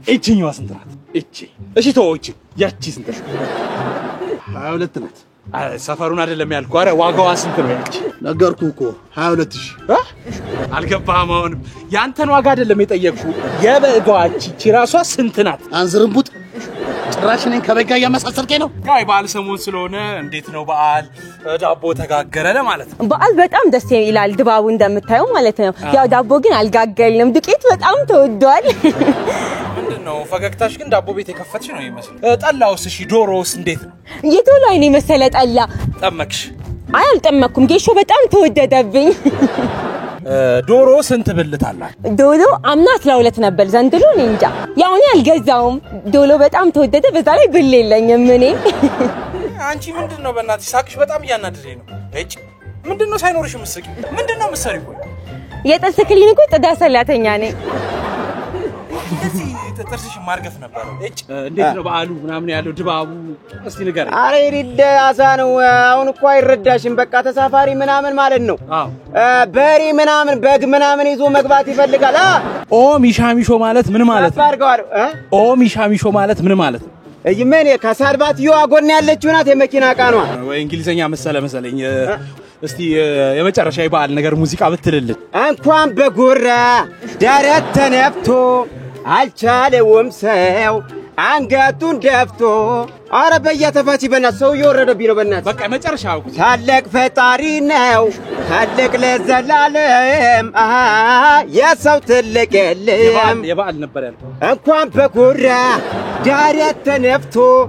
እቺኛዋ ስንት ናት? እቺ እሺ ተወው ያቺ ስንት ናት? 22 ናት። ሰፈሩን አይደለም ያልኩህ። አረ ዋጋዋ ስንት ነው ያቺ? ነገርኩህ እኮ 22000 አልገባህም? አሁንም ያንተን ዋጋ አይደለም የጠየቅኩህ። የበጋዋ እቺ ራሷ ስንት ናት? አንዝርምቡጥ ጭራሽ እኔን ከበጋ እያመሳሰልከኝ ነው። ያው በዓል ሰሞን ስለሆነ እንዴት ነው በዓል ዳቦ ተጋገረ ለማለት ነው። በዓል በጣም ደስ ይላል ድባቡ እንደምታየው ማለት ነው። ያው ዳቦ ግን አልጋገልንም፣ ዱቄት በጣም ተወዷል። ምንድነው ፈገግታሽ ግን ዳቦ ቤት የከፈትሽ ነው ይመስል። ጠላውስ እሺ ዶሮስ እንዴት ነው? የቶሎ አይኔ መሰለ ጠላ ጠመቅሽ? አይ አልጠመኩም፣ ጌሾ በጣም ተወደደብኝ። ዶሮ ስንት ብልት አላት? ዶሮ አምናት ለሁለት ነበር፣ ዘንድሮ እኔ እንጃ። ያው እኔ አልገዛውም፣ ዶሮ በጣም ተወደደ፣ በዛ ላይ ብል የለኝም እኔ። አንቺ ምንድነው በእናትሽ ሳቅሽ በጣም እያናደደኝ ነው። እጭ ምንድነው ሳይኖርሽ መስቂ? ምንድነው መስሪው? የጥርስ ክሊኒኩ ጽዳት ሰራተኛ ነኝ። እንደዚህ ጥርስሽ ማርገፍ ነበር። እጭ እንዴት ነው በዓሉ ምናምን ያለው ድባቡ እስቲ ንገረኝ። አሬ ሪድ አሳ ነው። አሁን እኮ አይረዳሽም። በቃ ተሳፋሪ ምናምን ማለት ነው። በሬ ምናምን በግ ምናምን ይዞ መግባት ይፈልጋል። ኦ ሚሻሚሾ ማለት ምን ማለት ነው? አርጋው ኦ ሚሻሚሾ ማለት ምን ማለት ነው? እይመኔ ከሳድባት ይዋጎን ያለችው ናት የመኪና ቃኗ። ወይ እንግሊዘኛ መሰለኝ። እስቲ የመጨረሻ የበዓል ነገር ሙዚቃ ብትልልን። እንኳን በጉራ ደረት ተነፍቶ አልቻለውም ሰው አንገቱን ደፍቶ። አረ በየተፈቲ በእናትህ ሰው እየወረደብኝ ነው በእናትህ። በቃ መጨረሻው ታላቅ ፈጣሪ ነው ታላቅ ለዘላለም የሰው ትልቅ የለም። የበዓል ነበር ያለው። እንኳን በጉራ ደረት ተነፍቶ